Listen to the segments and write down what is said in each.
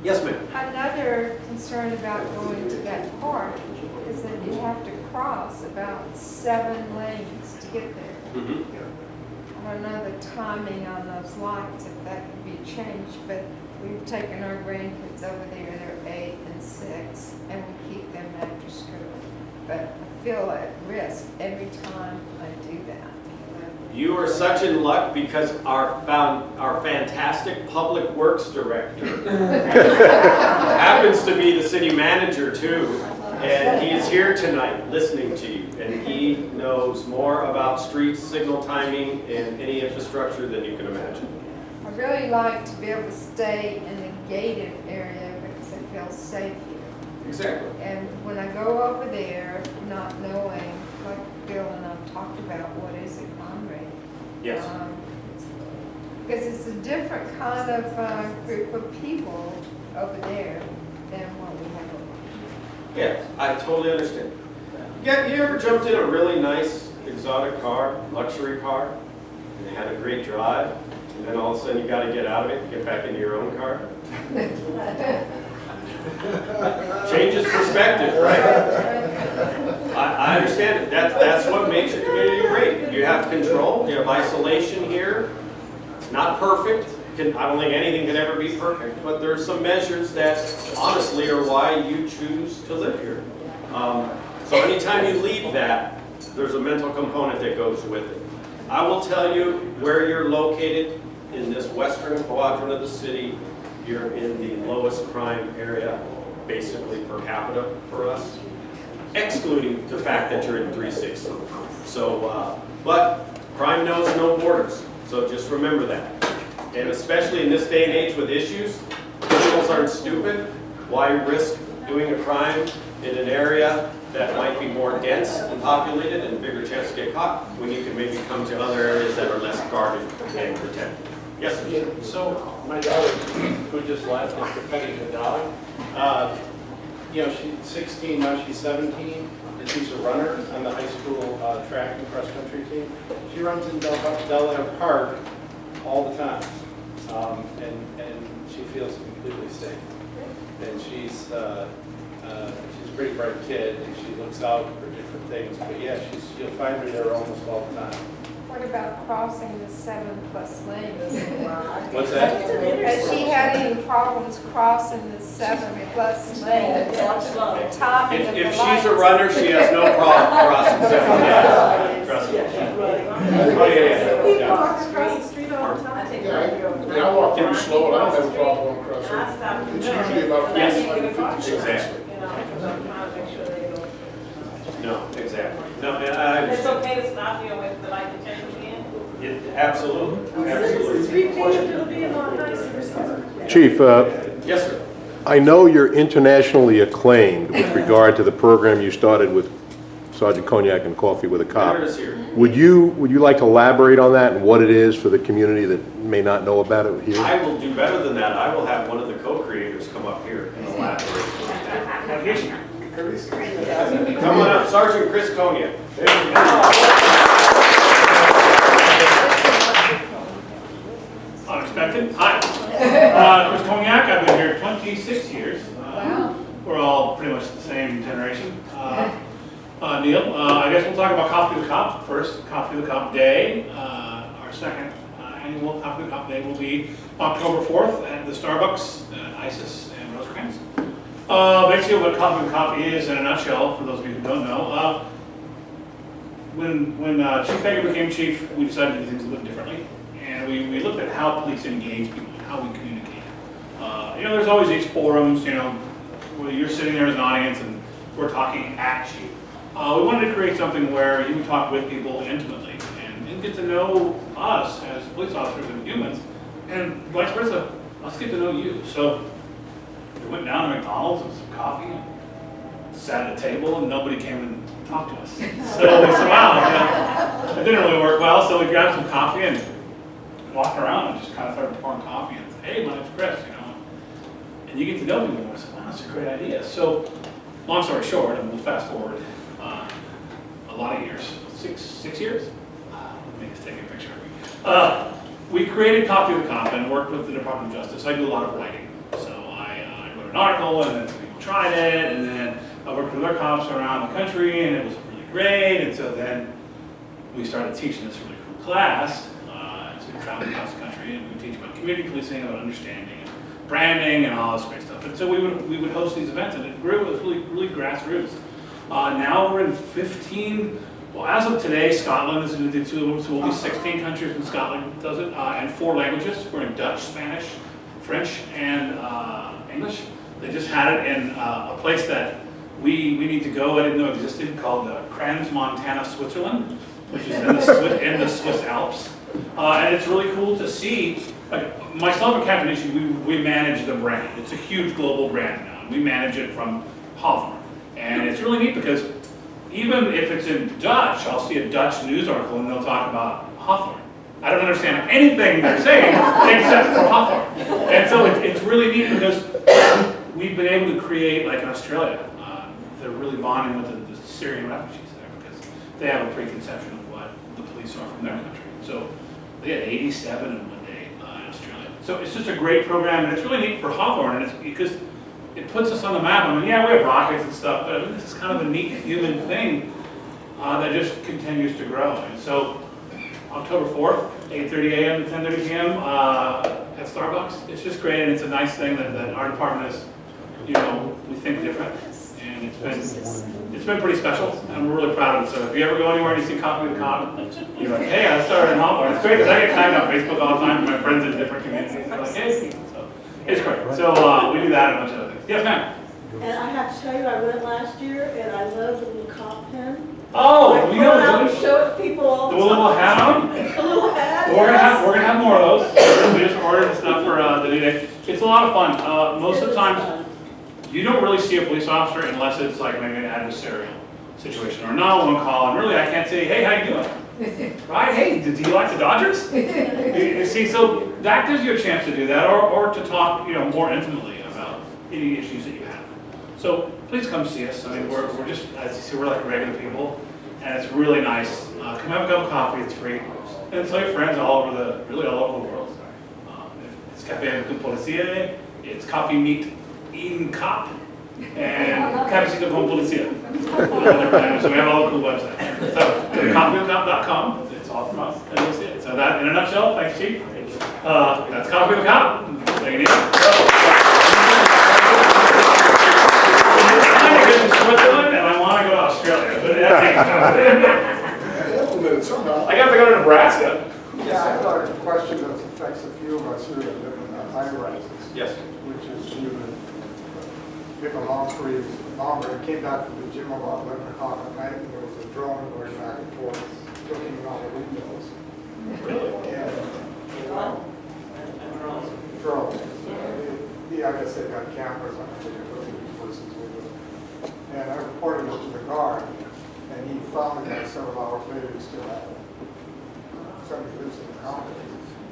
Yes, ma'am. Another concern about going to that park is that you have to cross about 7 lanes to get there. I don't know the timing on those lights, if that could be changed, but we've taken our grandkids over there, they're 8 and 6, and we keep them after school. But I feel at risk every time I do that. You are such in luck because our fantastic Public Works Director happens to be the city manager too. And he is here tonight listening to you. And he knows more about streets, signal timing, and any infrastructure than you can imagine. I really like to be able to stay in the gated area because I feel safe here. Exactly. And when I go over there, not knowing, like Bill and I've talked about, what is it, Conrad? Yes. Because it's a different kind of group of people over there than what we have over here. Yeah, I totally understand. Yeah, you ever jumped in a really nice exotic car, luxury car, and you had a great drive, and then all of a sudden you got to get out of it and get back into your own car? Changes perspective, right? I understand it. That's what makes your community great. You have control, you have isolation here. It's not perfect. I don't think anything can ever be perfect, but there are some measures that honestly are why you choose to live here. So anytime you leave that, there's a mental component that goes with it. I will tell you where you're located in this western quadrant of the city. You're in the lowest crime area, basically per capita for us, excluding the fact that you're in 360. So, but crime knows no borders, so just remember that. And especially in this day and age with issues, criminals aren't stupid. Why risk doing a crime in an area that might be more dense and populated and bigger chance to get caught when you can maybe come to other areas that are less guarded and protected? Yes, sir. Yeah, so my daughter, who just left, is Penny Nadal. She's 16, now she's 17, and she's a runner on the high school track and cross-country team. She runs in Delaware Park all the time, and she feels completely safe. And she's a pretty bright kid, and she looks out for different things. But yeah, you'll find her there almost all the time. What about crossing the 7+ lanes? What's that? Has she had any problems crossing the 7+ lanes? The timing of the If lights? she's a runner, she has no problem crossing 7 lanes. Trust me. Oh, yeah. People walk across the street all the time. I walk pretty slow, and I don't have a problem going across it. It's usually about 45 to 50 seconds. Exactly. No, exactly. No, I It's understand. okay to stop you with the light to change again? Absolutely, It's absolutely. repaved, it'll be a lot nicer. Chief, Yes, sir. I know you're internationally acclaimed with regard to the program you started with Sergeant Cognac and Coffee with a Cop. There is here. Would you like to elaborate on that and what it is for the community that may not know about it here? I will do better than that. I will have one of the co-creators come up here and elaborate. Come on up, Sergeant Chris Cognac. Unexpected. Hi. Chris Cognac. I've been here 26 years. Wow. We're all pretty much the same generation. Neil, I guess we'll talk about Coffee with the Cop first. Coffee with the Cop Day. Our second annual Coffee with the Cop Day will be October 4th at the Starbucks, ISIS, and Rosecrans. Basically what Coffee with the Cop is in a nutshell, for those of you who don't know, when Chief Hager became chief, we decided to do things a little differently. And we looked at how police engage people, how we communicate. There's always these forums, where you're sitting there as an audience and we're talking at you. We wanted to create something where you can talk with people intimately and get to know us as police officers and humans, and vice versa, us get to know you. So we went down to McDonald's with some coffee and sat at a table and nobody came and talked to us. So we said, wow, it didn't really work well, so we grabbed some coffee and walked around and just kind of started pouring coffee and said, hey, my name's Chris, and you get to know people more. I said, wow, that's a great idea. So, long story short, and we'll fast forward a lot of years, six years? Let me just take a picture. We created Coffee with the Cop and worked with the Department of Justice. I do a lot of writing. So I wrote an article, and then some people tried it, and then I worked with other cops around the country, and it was really great. And so then we started teaching this really cool class. So we traveled across the country, and we would teach about community policing, about understanding, and branding, and all this great stuff. And so we would host these events, and it grew. It was really grassroots. Now we're in 15. Well, as of today, Scotland is in the two, so we'll be 16 countries in Scotland does it, and 4 languages. We're in Dutch, Spanish, French, and English. They just had it in a place that we need to go. I didn't know existed, called Crans, Montana, Switzerland, which is in the Swiss Alps. And it's really cool to see. Like myself and Captain Ishi, we manage the brand. It's a huge global brand now. We manage it from Hawthorne, and it's really neat because even if it's in Dutch, I'll see a Dutch news article and they'll talk about Hawthorne. I don't understand anything they're saying except for Hawthorne. And so it's really neat because we've been able to create, like in Australia, they're really bonding with the Syrian refugees there because they have a preconception of what the police are from their country. So they had 87 in one day in Australia. So it's just a great program, and it's really neat for Hawthorne, and it's because it puts us on the map. I mean, yeah, we have rockets and stuff, but I mean, this is kind of a neat human thing that just continues to grow. And so October 4th, 8:30 a.m. to 10:30 p.m. At Starbucks. It's just great, and it's a nice thing that our department is, we think different, and it's been pretty special, and we're really proud of it. So if you ever go anywhere and you see Coffee with Cop, you're like, hey, I started in Hawthorne. It's great because I get tagged on Facebook all the time from my friends in different communities. They're like, hey, so it's great. So we do that and a bunch of other things. Yes, ma'am. And I have to tell you, I went last year, and I love the little cop pen. Oh, I we go out and know. show it to people all The the little time. hat on? The little hat, We're yes. gonna have more of those. We just ordered stuff for the new day. It's a lot of fun. Most of the times, you don't really see a police officer unless it's like maybe an adversarial situation or a 911 call, and really I can't say, hey, how you doing? Right? Hey, do you like the Dodgers? You see, so that gives you a chance to do that, or to talk, more intimately about any issues that you have. So please come see us. I mean, we're just, as you see, we're like regular people, and it's really nice. Come have a cup of coffee. It's free, and tell your friends all over the world. It's Café con Policía. It's Coffee Meet Eating Cop, and Cafecito con Policía. So we have all the cool websites. So go to coffeewithcop.com. It's all from us, and you'll see it. So that, in a nutshell, thanks, Chief. That's Coffee with Cop. Take it easy. I'm kind of good in Switzerland, and I want to go to Australia, but Implemented somehow. I got to go to Nebraska. Yeah, I've got a question that affects a few of us here that live in high rises. Yes. Which is you pick a long story longer. I came back from the gym about 11 o'clock at night, and there was a drone going back and forth, looking around the windows. Really? And drone. Yeah, I guess they've got cameras on it, they're looking at person's window. And I reported it to the guard, and he found it out several hours later, he still had it. Somebody lives in the county.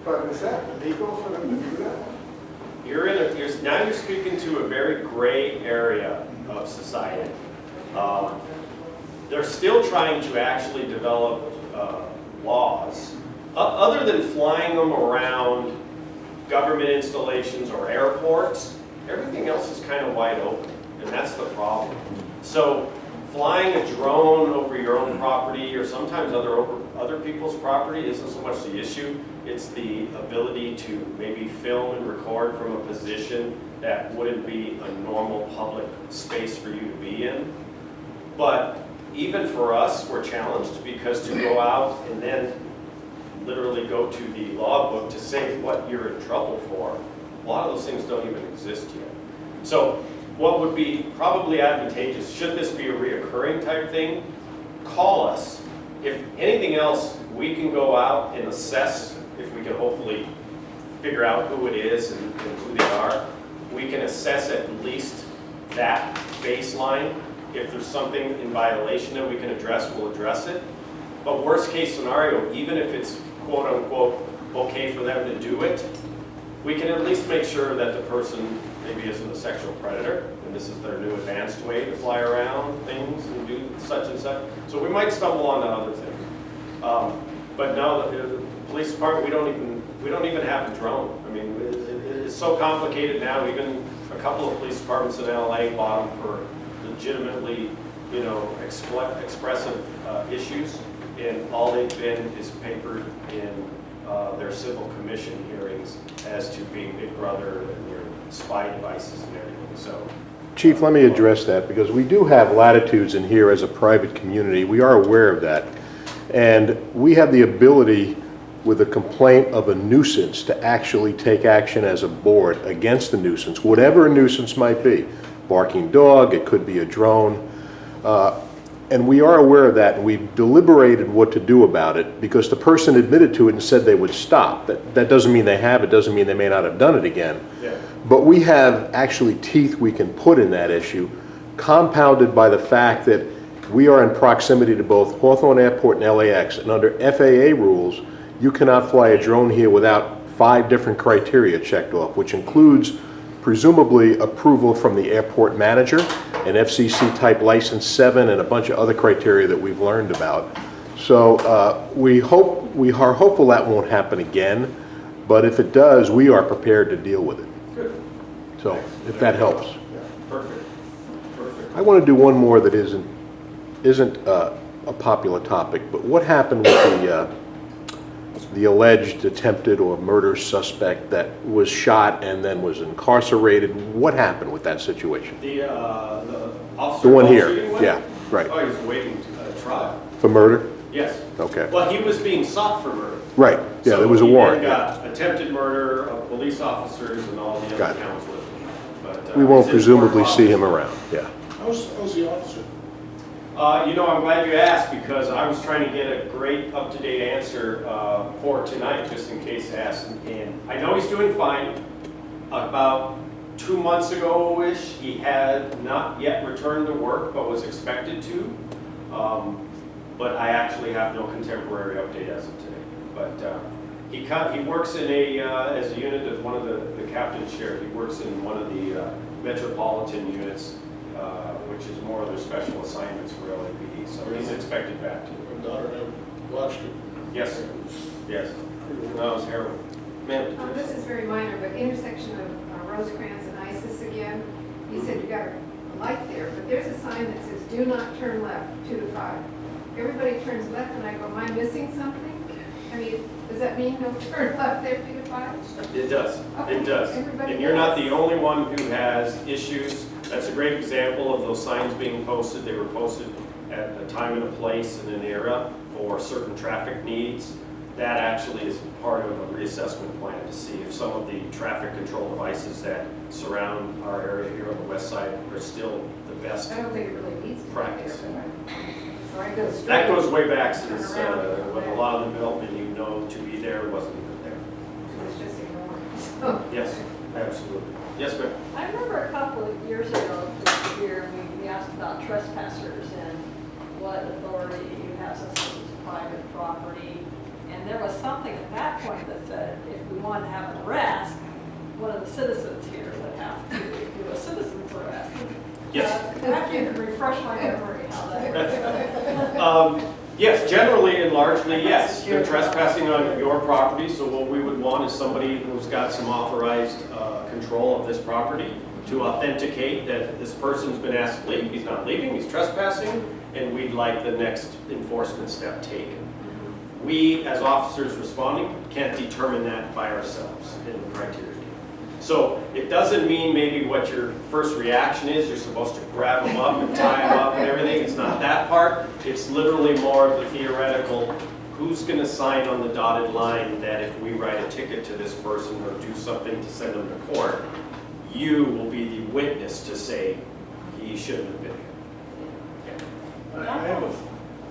But is that legal for them to do that? Now you're speaking to a very gray area of society. They're still trying to actually develop laws, other than flying them around government installations or airports. Everything else is kind of wide open, and that's the problem. So flying a drone over your own property, or sometimes other people's property, isn't so much the issue. It's the ability to maybe film and record from a position that wouldn't be a normal public space for you to be in. But even for us, we're challenged because to go out and then literally go to the law book to say what you're in trouble for, a lot of those things don't even exist yet. So what would be probably advantageous, should this be a reoccurring type thing, call us. If anything else, we can go out and assess, if we can hopefully figure out who it is and who they are. We can assess at least that baseline. If there's something in violation that we can address, we'll address it. But worst case scenario, even if it's quote unquote okay for them to do it, we can at least make sure that the person maybe isn't a sexual predator, and this is their new advanced way to fly around things and do such and such. So we might stumble onto other things. But no, the police department, we don't even have a drone. I mean, it's so complicated now. Even A couple of police departments in LA bought them for legitimately, expressive issues, and all they've been is papered in their civil commission hearings as to being Big Brother and your spy devices and everything. So, Chief, let me address that, because we do have latitudes in here as a private community. We are aware of that. And we have the ability, with a complaint of a nuisance, to actually take action as a board against the nuisance, whatever a nuisance might be. Barking dog, it could be a drone. And we are aware of that, and we've deliberated what to do about it, because the person admitted to it and said they would stop. That doesn't mean they have, it doesn't mean they may not have done it again. yeah. But we have actually teeth we can put in that issue, compounded by the fact that we are in proximity to both Hawthorne Airport and LAX, and under FAA rules, you cannot fly a drone here without 5 different criteria checked off, which includes presumably approval from the airport manager, an FCC type license 7, and a bunch of other criteria that we've learned about. So we are hopeful that won't happen again, but if it does, we are prepared to deal with it. Good. So if that helps. Perfect. I want to do one more that isn't a popular topic, but what happened with the alleged attempted or murder suspect that was shot and then was incarcerated? What happened with that situation? The officer. The one here, shooting one? yeah, right. Oh, he was waiting trial. For murder? Yes. Okay. Well, he was being sought for murder. Right, yeah, there was a warrant. So he yeah. then got attempted murder of police officers and all the Got other it. counts with him. But, We won't he's in presumably court see him office. around, yeah. How's the officer? I'm glad you asked, because I was trying to get a great up-to-date answer for tonight, just in case asked. And I know he's doing fine. About 2 months ago-ish, he had not yet returned to work, but was expected to. But I actually have no contemporary update as of today. But he works in as a unit of one of the captain's share. He works in one of the metropolitan units, which is more of their special assignments for LAPD. So he's expected back to. My daughter and I watched it. Yes, yes. No, it was heroin. Ma'am, did you- This is very minor, but intersection of Rosecrans and Isis again, you said you got a light there, but there's a sign that says, do not turn left, 2 to 5. Everybody turns left, and I go, am I missing something? I mean, does that mean no turn left there, 2 to 5? It does, Okay, it does. everybody And you're not does. the only one who has issues. That's a great example of those signs being posted. They were posted at a time and a place and an era for certain traffic needs. That actually is part of a reassessment plan to see if some of the traffic control devices that surround our area here on the west side are still the best. I don't think it really needs to be Practice. there, but so I go straight. That goes way back since turn around and go when a back. lot of the development to be there wasn't even there. So it's just ignored. So, Yes, absolutely. Yes, ma'am. I remember a couple of years ago, this year, we asked about trespassers and what authority you have since this is private property. And there was something at that point that said if we wanted to have an arrest, one of the citizens here would have to do a citizen's arrest. Yes. Perhaps you could refresh my memory how that works. Yes, generally and largely, yes. You're trespassing on your property, so what we would want is somebody who's got some authorized control of this property to authenticate that this person's been asked to leave, he's not leaving, he's trespassing, and we'd like the next enforcement step taken. We, as officers responding, can't determine that by ourselves in the criteria. So it doesn't mean maybe what your first reaction is, you're supposed to grab them up and tie them up and everything. It's not that part. It's literally more of the theoretical, who's going to sign on the dotted line that if we write a ticket to this person or do something to send them to court, you will be the witness to say he shouldn't have been here. I have a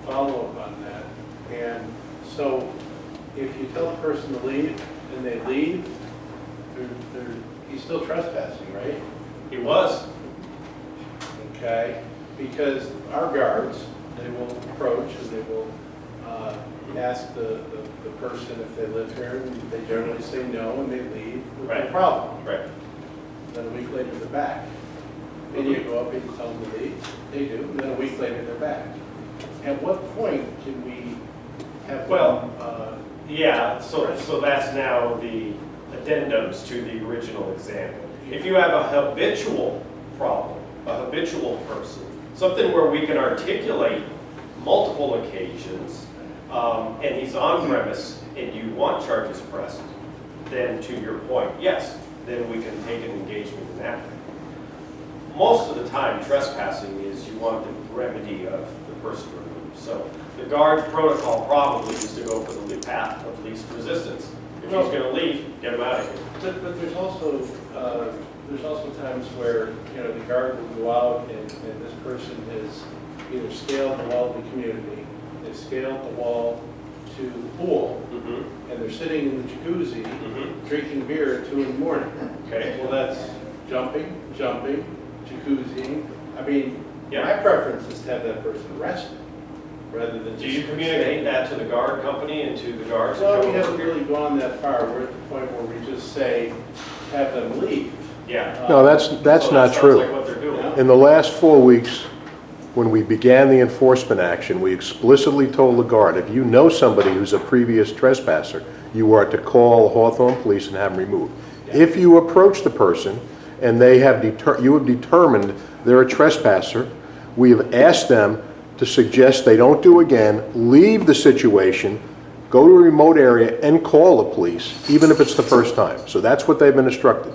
follow-up on that. And so if you tell a person to leave and they leave, he's still trespassing, right? He was. Okay, because our guards, they will approach and they will ask the person if they live here, and they generally say no, and they leave with no Right. problem. Right. Then a week later, they're back. Then you go up and you tell them to leave, they do, and then a week later, they're back. At what point can we have Well, them, Yeah, so that's now the addendums to the original example. If you have a habitual problem, a habitual person, something where we can articulate multiple occasions, and he's on premise, and you want charges pressed, then to your point, yes, then we can take an engagement in that. Most of the time, trespassing is you want the remedy of the person removed. So the guard's protocol probably is to go for the path of least resistance. If he's going to leave, get him out of here. But there's also times where, you know, the guard will go out and this person has either scaled the wall of the community, they've scaled the wall to the pool, and they're sitting in the jacuzzi, drinking beer at 2 in the morning. Okay. Well, that's jumping, jacuzzi. I mean, Yeah. my preference is to have that person arrested rather than just. Do you communicate that to the guard company and to the guards? Well, we haven't really gone that far. We're at the point where we just say, have them leave. Yeah. No, that's So not sounds true. like what they're doing. Yeah. In the last 4 weeks, when we began the enforcement action, we explicitly told the guard, if you know somebody who's a previous trespasser, you are to call Hawthorne Police and have them removed. If you approach the person and you have determined they're a trespasser, we have asked them to suggest they don't do again, leave the situation, go to a remote area and call the police, even if it's the first time. So that's what they've been instructed.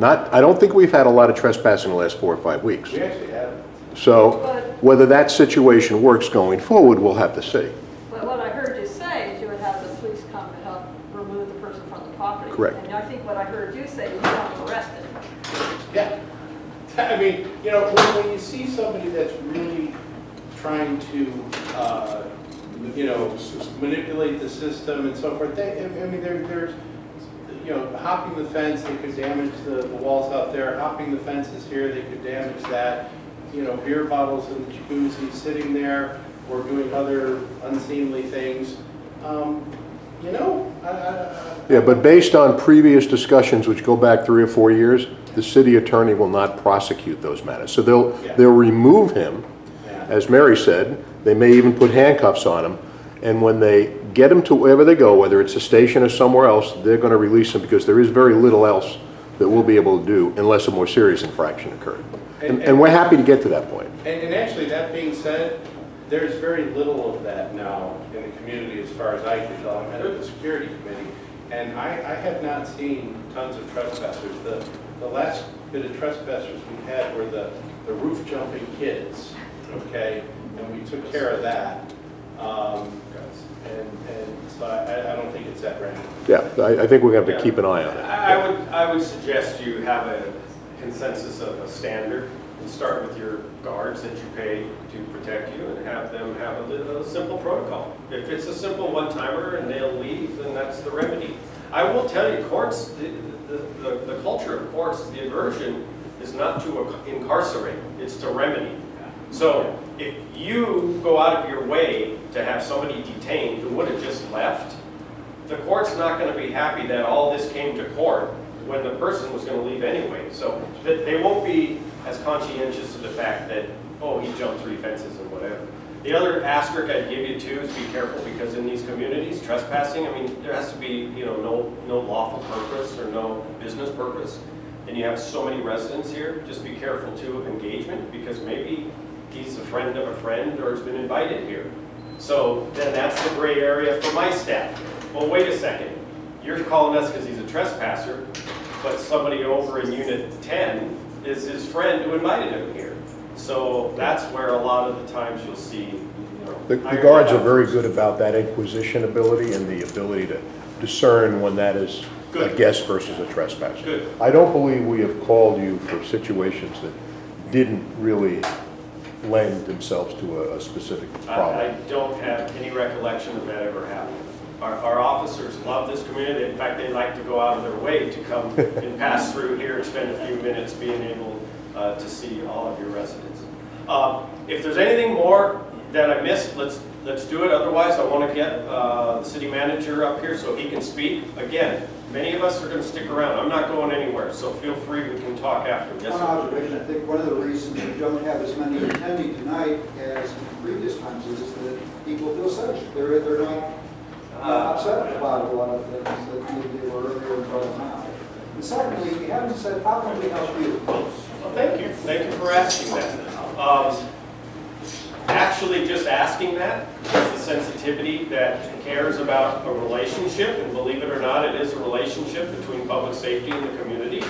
I don't think we've had a lot of trespassing in the last 4 or 5 weeks. We actually have. So whether that situation works going forward, we'll have to see. But what I heard you say is you would have the police come to help remove the person from the property. Correct. And I think what I heard you say, you want them arrested. Yeah. I mean, you know, when you see somebody that's really trying to, you know, manipulate the system and so forth, there's, you know, hopping the fence, they could damage the walls out there. Hopping the fences here, they could damage that. You know, beer bottles in the jacuzzi sitting there or doing other unseemly things. You know, Yeah, but based on previous discussions, which go back 3 or 4 years, the city attorney will not prosecute those matters. So they'll remove him, as Mary said. They may even put handcuffs on him. And when they get him to wherever they go, whether it's a station or somewhere else, they're going to release him because there is very little else that we'll be able to do unless a more serious infraction occurred. And we're happy to get to that point. And actually, that being said, there's very little of that now in the community as far as I can tell. I'm head of the security committee, and I have not seen tons of trespassers. The last bit of trespassers we had were the roof jumping kids, okay? And we took care of that. And so I don't think it's that random. Yeah, I think we're going to have to keep an eye on it. I would suggest you have a consensus of a standard and start with your guards that you pay to protect you and have them have a simple protocol. If it's a simple one-timer and they'll leave, then that's the remedy. I will tell you, courts, the culture of courts, the aversion is not to incarcerate, it's to remedy. So if you go out of your way to have somebody detained who would have just left, the court's not going to be happy that all this came to court when the person was going to leave anyway. So that they won't be as conscientious of the fact that, oh, he jumped 3 fences and whatever. The other asterisk I'd give you too is be careful, because in these communities, trespassing, I mean, there has to be, you know, no lawful purpose or no business purpose. And you have so many residents here, just be careful too of engagement, because maybe he's a friend of a friend or has been invited here. So then that's the gray area for my staff. Well, wait a second. You're calling us because he's a trespasser, but somebody over in Unit 10 is his friend who invited him here. So that's where a lot of the times you'll see, you know. The guards are very good about that inquisition ability and the ability to discern when that is a guest versus a trespasser. Good. I don't believe we have called you for situations that didn't really lend themselves to a specific problem. I don't have any recollection of that ever happening. Our officers love this community. In fact, they like to go out of their way to come and pass through here and spend a few minutes being able to see all of your residents. If there's anything more that I missed, let's do it. Otherwise, I want to get the city manager up here so he can speak. Again, many of us are going to stick around. I'm not going anywhere, so feel free. We can talk after. Yes, One observation, I think one of the reasons we don't have as many attending tonight as in previous times is that people feel safe. They're not upset about a lot of things that they were earlier and brought them out. And secondly, we haven't said, how can we help you? Well, thank you. Thank you for asking that. Actually, just asking that is the sensitivity that cares about a relationship, and believe it or not, it is a relationship between public safety and the community.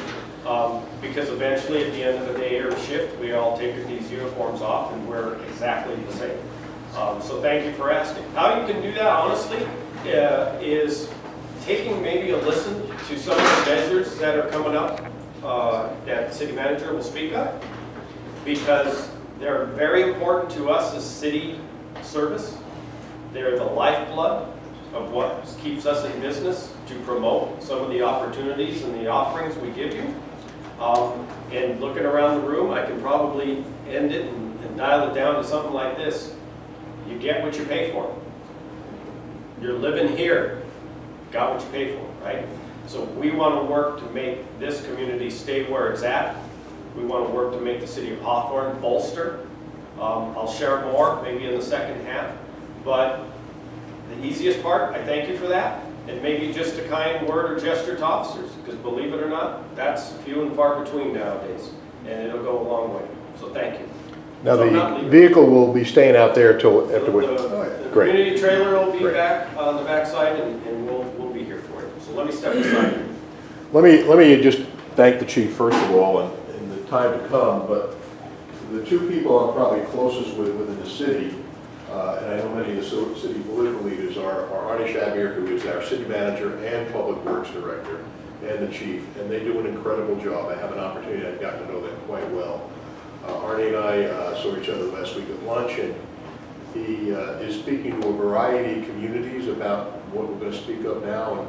Because eventually, at the end of the day or shift, we all take these uniforms off and we're exactly the same. So thank you for asking. How you can do that, honestly, is taking maybe a listen to some of the measures that are coming up that the city manager will speak of, because they're very important to us as city service. They're the lifeblood of what keeps us in business to promote some of the opportunities and the offerings we give you. And looking around the room, I can probably end it and dial it down to something like this. You get what you pay for. You're living here, got what you pay for, right? So we want to work to make this community stay where it's at. We want to work to make the city of Hawthorne bolster. I'll share more maybe in the second half, but the easiest part, I thank you for that, and maybe just a kind word or gesture to officers, because believe it or not, that's few and far between nowadays, and it'll go a long way. So thank you. Now, So I'm not the leaving. vehicle will be staying out there till afterward. The Great. community trailer will be Great. back on the backside, and we'll be here for you. So let me step aside. Let me just thank the chief first of all, and in the time to come, but the two people I'm probably closest with within the city, and I know many of the city political leaders, are Arnie Shabir, who is our city manager and public works director, and the chief, and they do an incredible job. I have an opportunity, I've gotten to know them quite well. Arnie and I saw each other last week at lunch, and he is speaking to a variety of communities about what we're going to speak of now,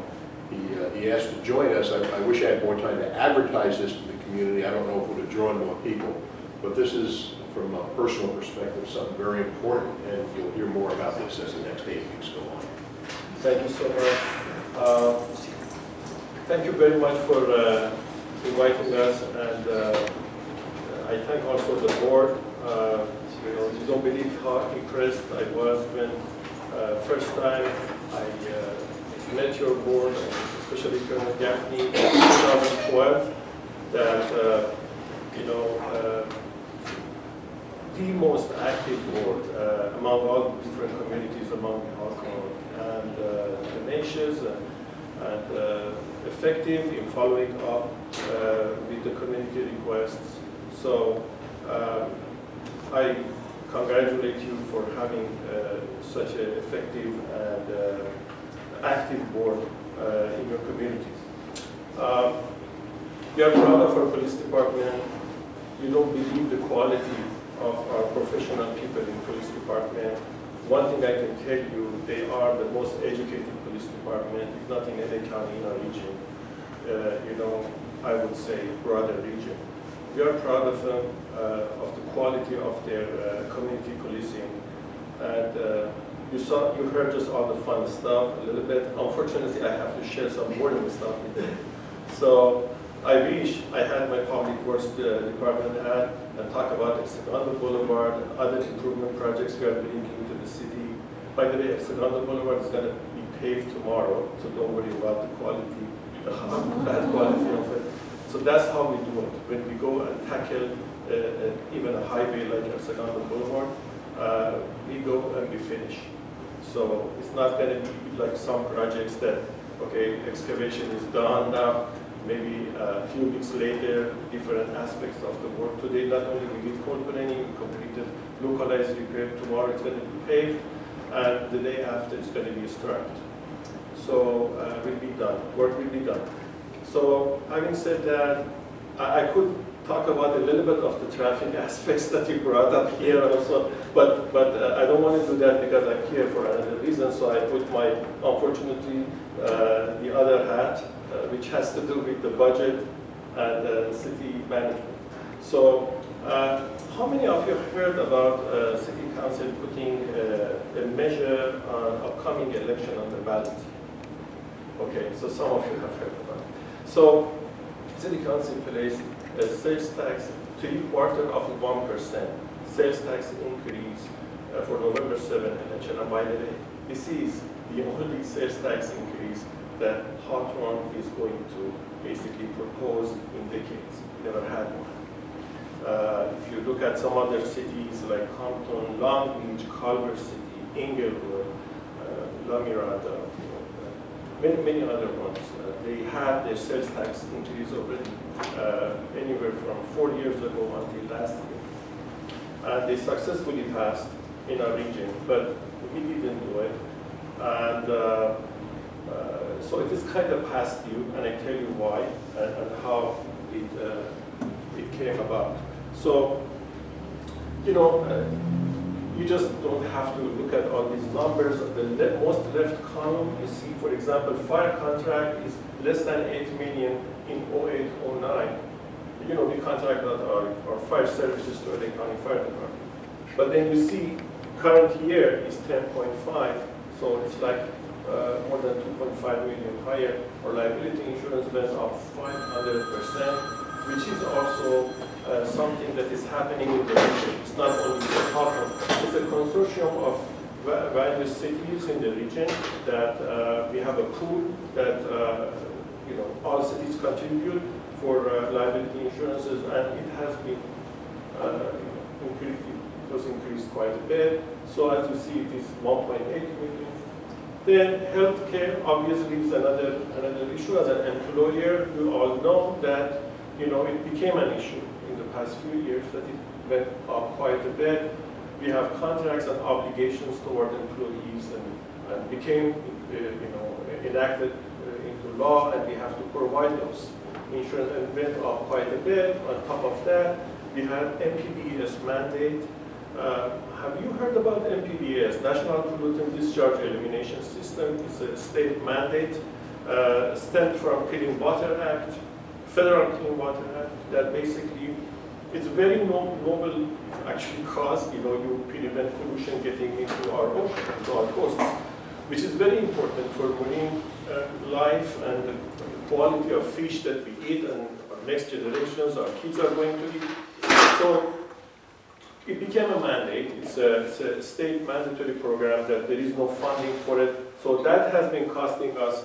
and he asked to join us. I wish I had more time to advertise this to the community. I don't know if it would have drawn more people, but this is, from a personal perspective, something very important, and you'll hear more about this as the next 8 weeks go on. Thank you so much. Thank you very much for inviting us, and I thank also the board. You don't believe how impressed I was when first time I met your board, especially Colonel Gaffney in 2012, that the most active board among all different communities among Hawthorne, and tenacious and effective in following up with the community requests. So I congratulate you for having such an effective and active board in your community. We are proud of our police department. You don't believe the quality of our professional people in police department. One thing I can tell you, they are the most educated police department, if not in any county in our region. I would say broader region. We are proud of them, of the quality of their community policing. And you heard just all the fun stuff a little bit. Unfortunately, I have to share some boring stuff with them. So I wish I had my public works department hat and talk about Hexagonal Boulevard and other improvement projects we are bringing to the city. By the way, Hexagonal Boulevard is going to be paved tomorrow, so don't worry about the quality, the bad quality of it. So that's how we do it. When we go and tackle even a highway like Hexagonal Boulevard, we go and we finish. So it's not going to be like some projects that, okay, excavation is done now, maybe a few weeks later, different aspects of the work. Today, not only we did cold planning, we completed localized repair. Tomorrow it's going to be paved, and the day after it's going to be striped. So will be done, work will be done. So having said that, I could talk about a little bit of the traffic aspects that you brought up here also, but I don't want to do that because I'm here for another reason. So I put my, unfortunately, the other hat, which has to do with the budget and city management. So how many of you heard about City Council putting a measure on upcoming election on the ballot? Okay, so some of you have heard about it. So City Council placed a sales tax 0.75% sales tax increase for November 7 election. And by the way, this is the only sales tax increase that Hawthorne is going to basically proposed in decades. We never had one. If you look at some other cities like Compton, Long Beach, Culver City, Inglewood, La Mirada, many other ones, they had their sales tax increase already anywhere from 4 years ago until last year. They successfully passed in our region, but we didn't do it. And so it is kind of past due, and I tell you why and how it came about. So, you know, you just don't have to look at all these numbers. The most left column, you see, for example, fire contract is less than 8 million in 08, 09. You know, we contract out our fire services to LA County Fire Department. But then you see, current year is 10.5, so it's like more than 2.5 million higher. Our liability insurance went up 500%, which is also something that is happening in the region. It's not only Stockholm. It's a consortium of various cities in the region that we have a pool that you know, all cities contribute for liability insurances, and it has been increased. It was increased quite a bit. So as you see, it is 1.8 million. Then healthcare obviously is another issue. As an employer, you all know that it became an issue in the past few years, that it went up quite a bit. We have contracts and obligations toward employees, and became enacted into law, and we have to provide those insurance, and went up quite a bit. On top of that, we had NPDES mandate. Have you heard about NPDES, National Pollutant Discharge Elimination System? It's a state mandate, stemmed from Clean Water Act, Federal Clean Water Act, that basically, it's a very noble actually cause. You prevent pollution getting into our ocean, into our coasts, which is very important for marine life and the quality of fish that we eat, and our next generations, our kids are going to eat. So it became a mandate. It's a state mandatory program that there is no funding for it. So that has been costing us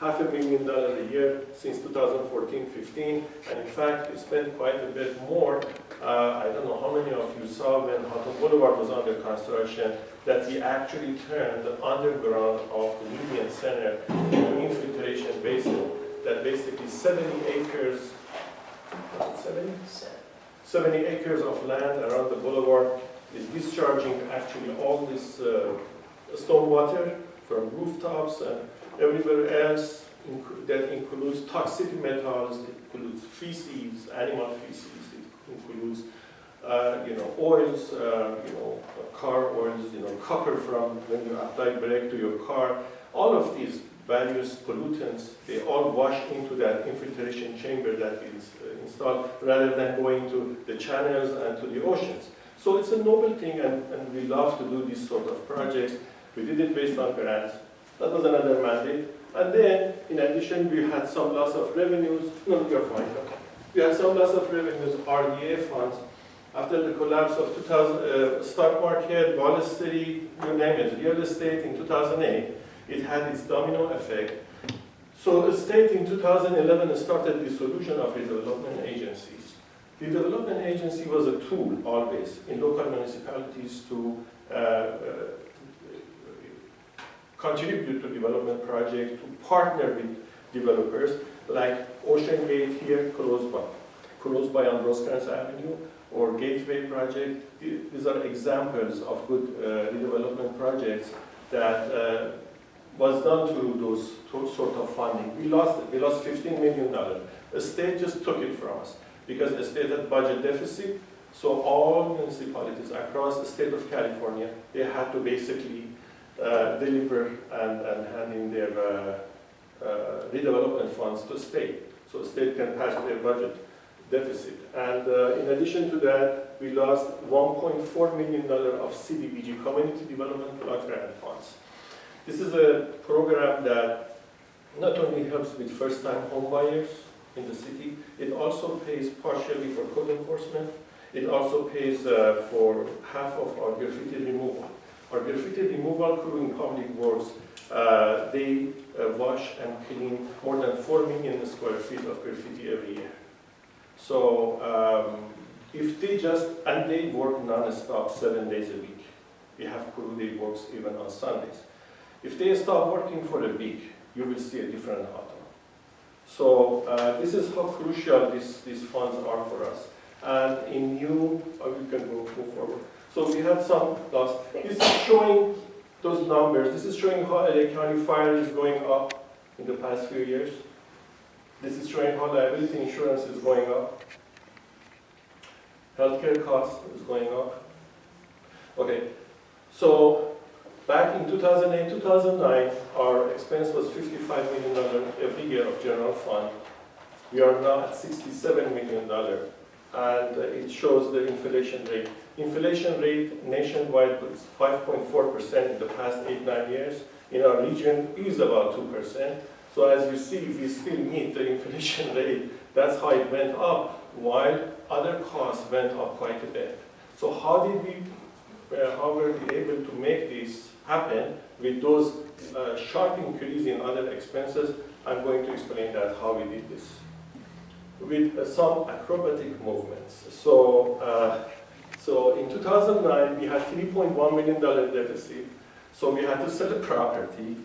$500,000 a year since 2014-15, and in fact, we spent quite a bit more. I don't know how many of you saw when Houghton Boulevard was under construction, that we actually turned the underground of the Median Center into an infiltration basin that basically 70 acres of land around the boulevard is discharging actually all this stormwater from rooftops and everywhere else. That includes toxic metals, it includes feces, animal feces, it includes oils, car oils, copper from when you apply brake to your car. All of these various pollutants, they all wash into that infiltration chamber that is installed, rather than going to the channels and to the oceans. So it's a noble thing, and we love to do these sort of projects. We did it based on grants. That was another mandate. And then, in addition, we had some loss of revenues. No, you're fine. Okay. We had some loss of revenues, RDA funds. After the collapse of stock market, Wall Street, you name it, real estate in 2008, it had its domino effect. So the state in 2011 started the dissolution of redevelopment agencies. The development agency was a tool always in local municipalities to contribute to development projects, to partner with developers, like Ocean Gate here, close by on Rosecrans Avenue, or Gateway project. These are examples of good redevelopment projects that was done through those sort of funding. We lost $15 million. The state just took it from us because the state had budget deficit. So all municipalities across the state of California, they had to basically deliver and hand in their redevelopment funds to the state, so the state can pass their budget deficit. And in addition to that, we lost $1.4 million of CDBG, Community Development Block Grant Funds. This is a program that not only helps with first-time home buyers in the city, it also pays partially for code enforcement. It also pays for half of our graffiti removal. Our graffiti removal crew in public works They wash and clean more than 4 million square feet of graffiti every year. So if they and they work non-stop 7 days a week. We have crew that works even on Sundays. If they stop working for a week, you will see a different Hawthorne. So this is how crucial these funds are for us. And in new, we can move forward. So we had some loss. This is showing those numbers. This is showing how LA County fire is going up in the past few years. This is showing how liability insurance is going up. Healthcare costs is going up. Okay, so back in 2008, 2009, our expense was $55 million every year of general fund. We are now at $67 million, and it shows the inflation rate. Inflation rate nationwide was 5.4% in the past 8-9 years. In our region is about 2%. So as you see, we still meet the inflation rate. That's how it went up, while other costs went up quite a bit. So how were we able to make this happen with those sharp increase in other expenses? I'm going to explain that, how we did this. With some acrobatic movements. So in 2009, we had $3.1 million deficit. So we had to sell a property,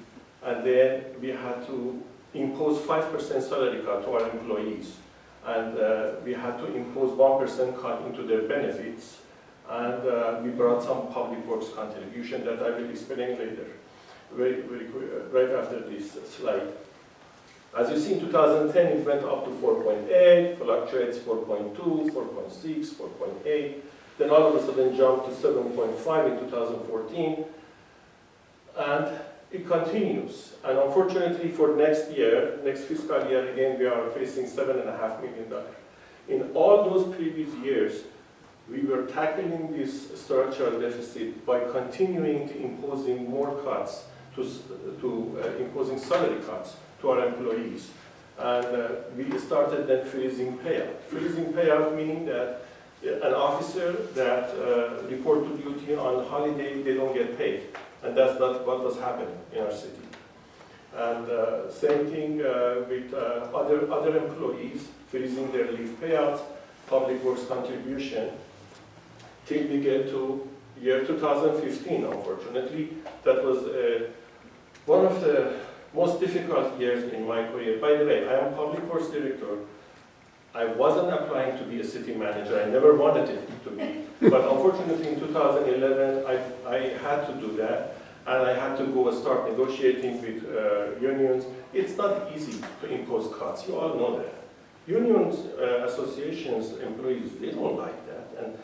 and then we had to impose 5% salary cut to our employees. And we had to impose 1% cut into their benefits. And we brought some public works contribution that I will explain later, very quick, right after this slide. As you see, in 2010, it went up to 4.8, fluctuates 4.2, 4.6, 4.8. Then all of a sudden jumped to 7.5 in 2014. And it continues. And unfortunately for next year, next fiscal year, again, we are facing $7.5 million. In all those previous years, we were tackling this structural deficit by continuing to imposing more cuts, imposing salary cuts to our employees. And we started then freezing payout. Freezing payout meaning that an officer that report to duty on holiday, they don't get paid. And that's not what was happening in our city. And same thing with other employees, freezing their leave payouts, public works contribution, till we get to year 2015, unfortunately. That was one of the most difficult years in my career. By the way, I am public works director. I wasn't applying to be a city manager. I never wanted it to be. But unfortunately, in 2011, I had to do that. And I had to go and start negotiating with unions. It's not easy to impose cuts. You all know that. Unions, associations, employees, they don't like that. And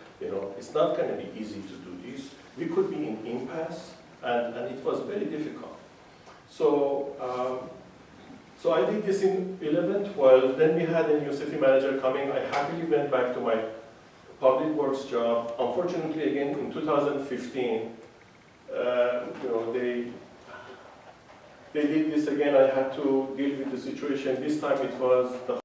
it's not going to be easy to do this. We could be in impasse, and it was very difficult. So, so I did this in 11, 12. Then we had a new city manager coming. I happily went back to my public works job. Unfortunately, again, in 2015, they did this again. I had to deal with the situation. This time it was the